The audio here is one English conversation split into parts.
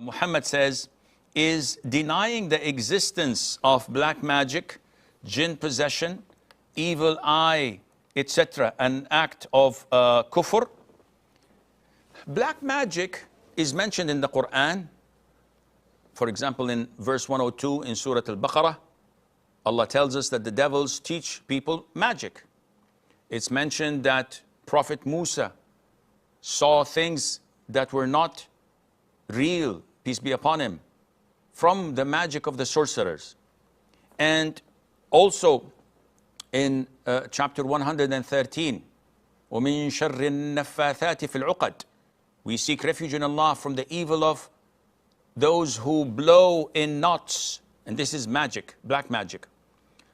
Muhammad says, is denying the existence of black magic, jinn possession, evil eye, etc., an act of kufr. Black magic is mentioned in the Quran. For example, in verse 102 in Surah Al-Baqarah, Allah tells us that the devils teach people magic. It's mentioned that Prophet Musa saw things that were not real, peace be upon him, from the magic of the sorcerers. And also in chapter 113, وَمِن شَرِّ النَّفَّاثَاتِ فِي الْعُقَدِ, we seek refuge in Allah from the evil of those who blow in knots. And this is magic, black magic.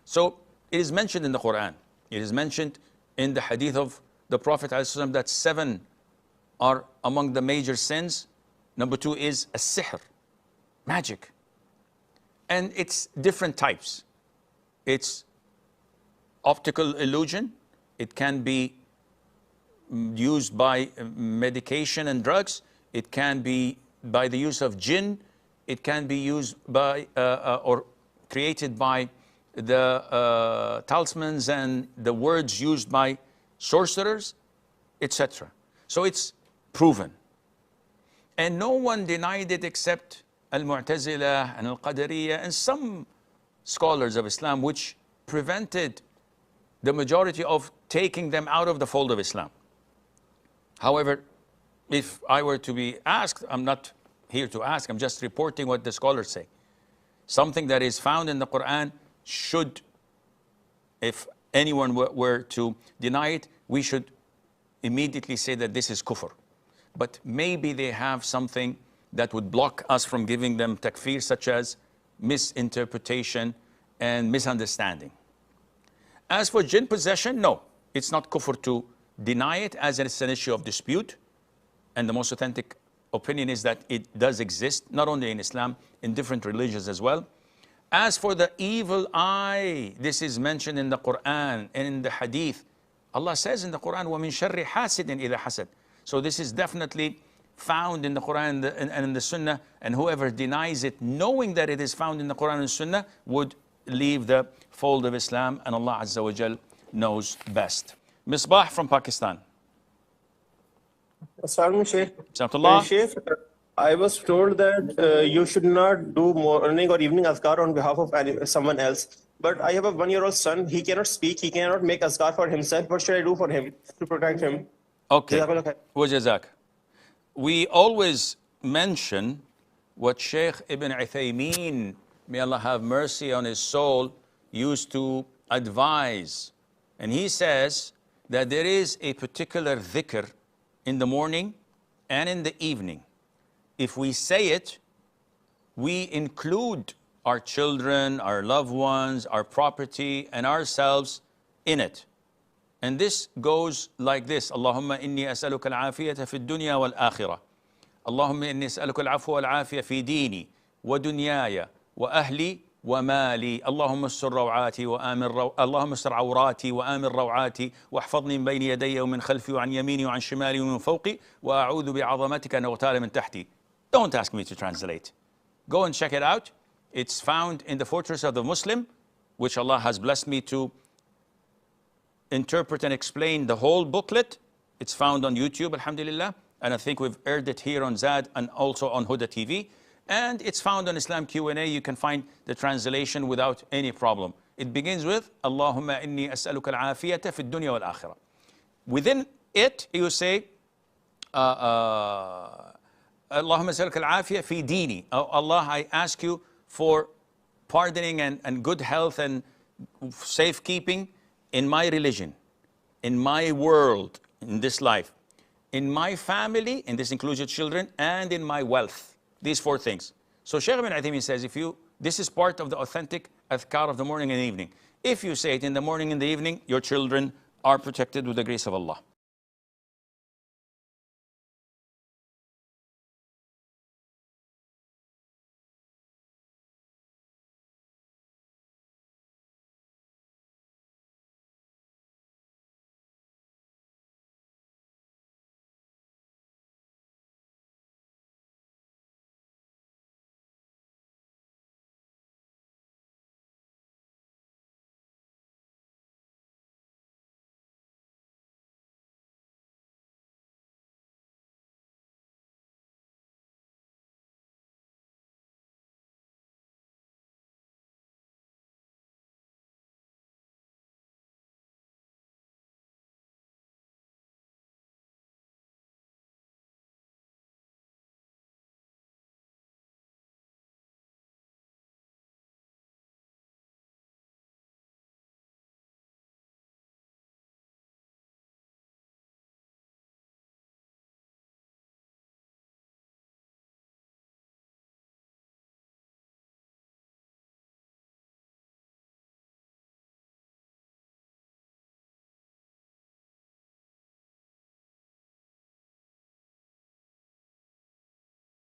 So it is mentioned in the Quran. It is mentioned in the hadith of the Prophet ﷺ that 7 are among the major sins. Number 2 is as-sihr, magic. And it's different types. It's optical illusion. It can be used by medication and drugs. It can be by the use of jinn. It can be used by or created by the talismans and the words used by sorcerers, etc. So it's proven. And no one denied it except Al-Mu'tazila and Al-Qadariyya and some scholars of Islam, which prevented the majority of taking them out of the fold of Islam. However, if I were to be asked, I'm not here to ask, I'm just reporting what the scholars say. Something that is found in the Quran should, if anyone were to deny it, we should immediately say that this is kufr. But maybe they have something that would block us from giving them takfir, such as misinterpretation and misunderstanding. As for jinn possession, no, it's not kufr to deny it, as it's an issue of dispute. And the most authentic opinion is that it does exist, not only in Islam, in different religions as well. As for the evil eye, this is mentioned in the Quran and in the Hadith. Allah says in the Quran, وَمِن شَرِّ حَاسِدٍ إِذَا حَسَدٍ. So this is definitely found in the Quran and in the Sunnah, and whoever denies it, knowing that it is found in the Quran and Sunnah, would leave the fold of Islam, and Allah Azza wa Jal knows best. Misbah from Pakistan. Assalamu alaikum. Sheikh, I was told that you should not do morning or evening azkar on behalf of someone else. But I have a 1-year-old son. He cannot speak. He cannot make azkar for himself. What should I do for him to protect him? Okay. Wajazak. We always mention what Sheikh Ibn Uthaymeen, may Allah have mercy on his soul, used to advise. And he says that there is a particular dhikr in the morning and in the evening. If we say it, we include our children, our loved ones, our property, and ourselves in it. And this goes like this: Allahumma inni as'aluka al-afiyata fi ad-dunya wal-akhirah. Allahumma inni as'aluka al-afwa wal-afiya fi dini wa dunyaya wa ahli wa mali. Allahumma astur rawati wa amir Allahumma astur awrati wa amir rawati wa ihfadhni min bayni yadayya wa min khalfi wa an yamini wa an shimali wa min fawqi wa a'udhu bi'azamatika an aghtala min tahti. Don't ask me to translate. Go and check it out. It's found in the Fortress of the Muslim, which Allah has blessed me to interpret and explain the whole booklet. It's found on YouTube, alhamdulillah. And I think we've aired it here on Zad and also on Huda TV. And it's found on Islam Q&A. You can find the translation without any problem. It begins with, Allahumma inni as'aluka al-afiyata fi dunya wal-akhirah. Within it, you say, Allahumma as'aluka al-afiyah fi dini. Oh, Allah, I ask you for pardoning and good health and safekeeping in my religion, in my world, in this life, in my family, and this includes your children, and in my wealth. These 4 things. So Sheikh Ibn Uthaymeen says, this is part of the authentic adhkar of the morning and evening. If you say it in the morning and the evening, your children are protected with the grace of Allah.